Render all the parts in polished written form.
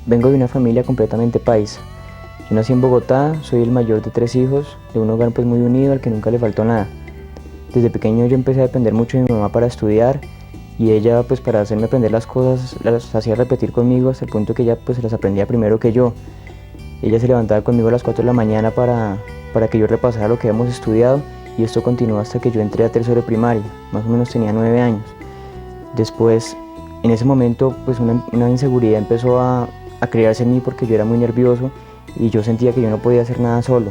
Vengo de una familia completamente paisa. Yo nací en Bogotá, soy el mayor de 3 hijos, de un hogar pues muy unido al que nunca le faltó nada. Desde pequeño yo empecé a depender mucho de mi mamá para estudiar y ella pues para hacerme aprender las cosas las hacía repetir conmigo hasta el punto que ella pues se las aprendía primero que yo. Ella se levantaba conmigo a las 4 de la mañana para que yo repasara lo que habíamos estudiado y esto continuó hasta que yo entré a tercero de primaria, más o menos tenía 9 años. Después, en ese momento pues una inseguridad empezó a crearse en mí porque yo era muy nervioso y yo sentía que yo no podía hacer nada solo.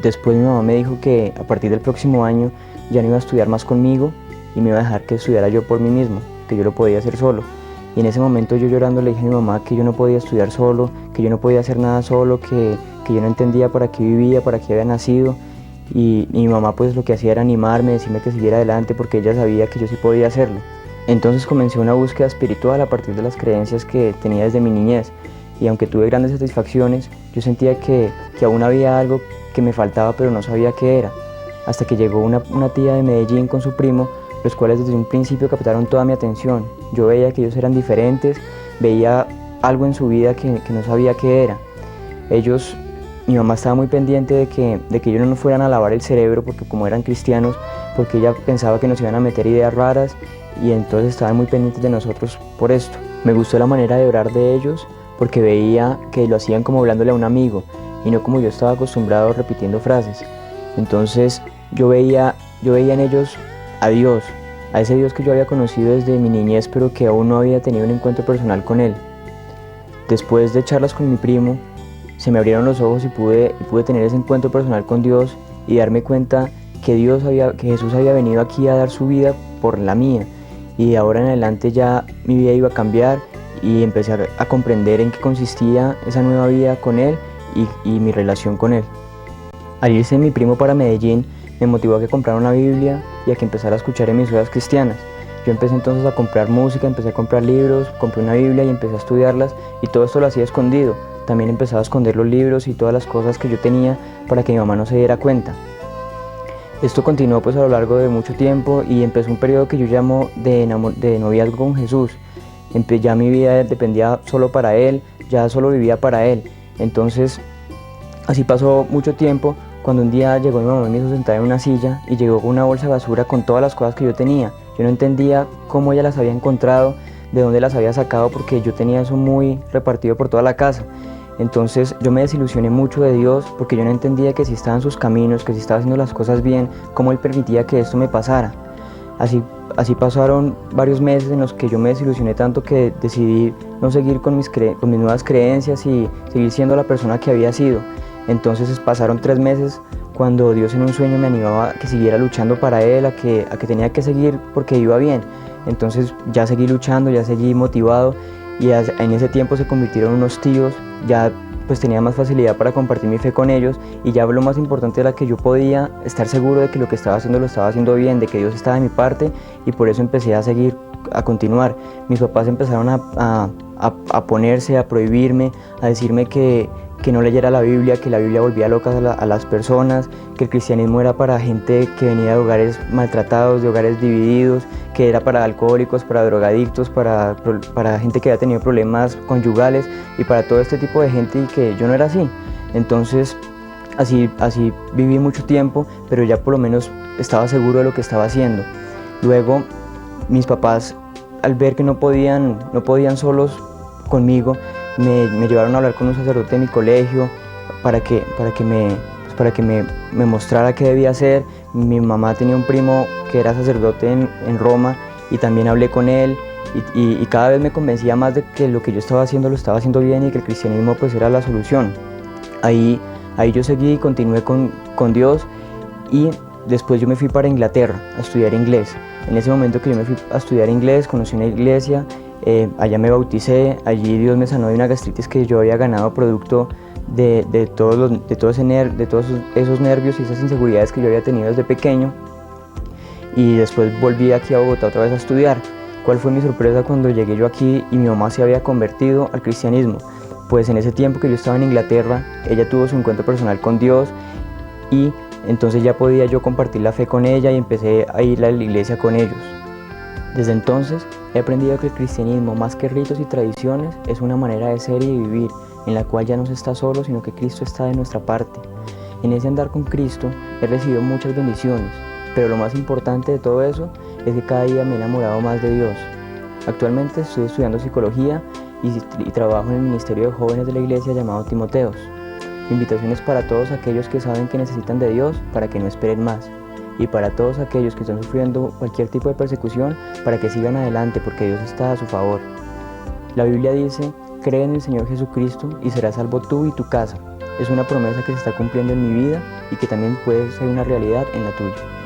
Después mi mamá me dijo que a partir del próximo año ya no iba a estudiar más conmigo y me iba a dejar que estudiara yo por mí mismo, que yo lo podía hacer solo. Y en ese momento yo llorando le dije a mi mamá que yo no podía estudiar solo, que yo no podía hacer nada solo, que yo no entendía para qué vivía, para qué había nacido. Y mi mamá pues lo que hacía era animarme, decirme que siguiera adelante porque ella sabía que yo sí podía hacerlo. Entonces comencé una búsqueda espiritual a partir de las creencias que tenía desde mi niñez. Y aunque tuve grandes satisfacciones, yo sentía que aún había algo que me faltaba pero no sabía qué era. Hasta que llegó una tía de Medellín con su primo, los cuales desde un principio captaron toda mi atención. Yo veía que ellos eran diferentes, veía algo en su vida que no sabía qué era. Mi mamá estaba muy pendiente de que ellos no nos fueran a lavar el cerebro porque como eran cristianos, porque ella pensaba que nos iban a meter ideas raras y entonces estaban muy pendientes de nosotros por esto. Me gustó la manera de orar de ellos porque veía que lo hacían como hablándole a un amigo y no como yo estaba acostumbrado repitiendo frases. Entonces yo veía en ellos a Dios, a ese Dios que yo había conocido desde mi niñez pero que aún no había tenido un encuentro personal con Él. Después de charlas con mi primo, se me abrieron los ojos y pude tener ese encuentro personal con Dios y darme cuenta que Jesús había venido aquí a dar su vida por la mía y de ahora en adelante ya mi vida iba a cambiar y empecé a comprender en qué consistía esa nueva vida con Él y mi relación con Él. Al irse mi primo para Medellín, me motivó a que comprara una Biblia y a que empezara a escuchar emisoras cristianas. Yo empecé entonces a comprar música, empecé a comprar libros, compré una Biblia y empecé a estudiarlas y todo esto lo hacía escondido. También empezaba a esconder los libros y todas las cosas que yo tenía para que mi mamá no se diera cuenta. Esto continuó pues a lo largo de mucho tiempo y empezó un periodo que yo llamo de noviazgo con Jesús. Ya mi vida dependía solo para Él, ya solo vivía para Él. Entonces así pasó mucho tiempo cuando un día llegó mi mamá y me hizo sentar en una silla y llegó con una bolsa de basura con todas las cosas que yo tenía. Yo no entendía cómo ella las había encontrado, de dónde las había sacado porque yo tenía eso muy repartido por toda la casa. Entonces yo me desilusioné mucho de Dios porque yo no entendía que si estaba en sus caminos, que si estaba haciendo las cosas bien, cómo Él permitía que esto me pasara. Así pasaron varios meses en los que yo me desilusioné tanto que decidí no seguir con mis nuevas creencias y seguir siendo la persona que había sido. Entonces pasaron 3 meses cuando Dios en un sueño me animaba a que siguiera luchando para Él, a que tenía que seguir porque iba bien. Entonces ya seguí luchando, ya seguí motivado y en ese tiempo se convirtieron en unos tíos, ya pues tenía más facilidad para compartir mi fe con ellos y ya lo más importante era que yo podía estar seguro de que lo que estaba haciendo lo estaba haciendo bien, de que Dios estaba de mi parte y por eso empecé a seguir, a continuar. Mis papás empezaron a ponerse, a prohibirme, a decirme que no leyera la Biblia, que la Biblia volvía locas a las personas, que el cristianismo era para gente que venía de hogares maltratados, de hogares divididos, que era para alcohólicos, para drogadictos, para gente que había tenido problemas conyugales y para todo este tipo de gente y que yo no era así. Entonces así viví mucho tiempo, pero ya por lo menos estaba seguro de lo que estaba haciendo. Luego mis papás, al ver que no podían solos conmigo, me llevaron a hablar con un sacerdote de mi colegio para que me mostrara qué debía hacer. Mi mamá tenía un primo que era sacerdote en Roma y también hablé con él y cada vez me convencía más de que lo que yo estaba haciendo lo estaba haciendo bien y que el cristianismo pues era la solución. Ahí yo seguí y continué con Dios y después yo me fui para Inglaterra a estudiar inglés. En ese momento que yo me fui a estudiar inglés, conocí una iglesia. Allá me bauticé, allí Dios me sanó de una gastritis que yo había ganado producto de todos esos nervios y esas inseguridades que yo había tenido desde pequeño. Y después volví aquí a Bogotá otra vez a estudiar. ¿Cuál fue mi sorpresa cuando llegué yo aquí y mi mamá se había convertido al cristianismo? Pues en ese tiempo que yo estaba en Inglaterra, ella tuvo su encuentro personal con Dios y entonces ya podía yo compartir la fe con ella y empecé a ir a la iglesia con ellos. Desde entonces He aprendido que el cristianismo, más que ritos y tradiciones, es una manera de ser y de vivir, en la cual ya no se está solo, sino que Cristo está de nuestra parte. En ese andar con Cristo he recibido muchas bendiciones, pero lo más importante de todo eso es que cada día me he enamorado más de Dios. Actualmente estoy estudiando psicología y trabajo en el Ministerio de Jóvenes de la Iglesia llamado Timoteos. Mi invitación es para todos aquellos que saben que necesitan de Dios para que no esperen más, y para todos aquellos que están sufriendo cualquier tipo de persecución para que sigan adelante porque Dios está a su favor. La Biblia dice: cree en el Señor Jesucristo y serás salvo tú y tu casa. Es una promesa que se está cumpliendo en mi vida y que también puede ser una realidad en la tuya.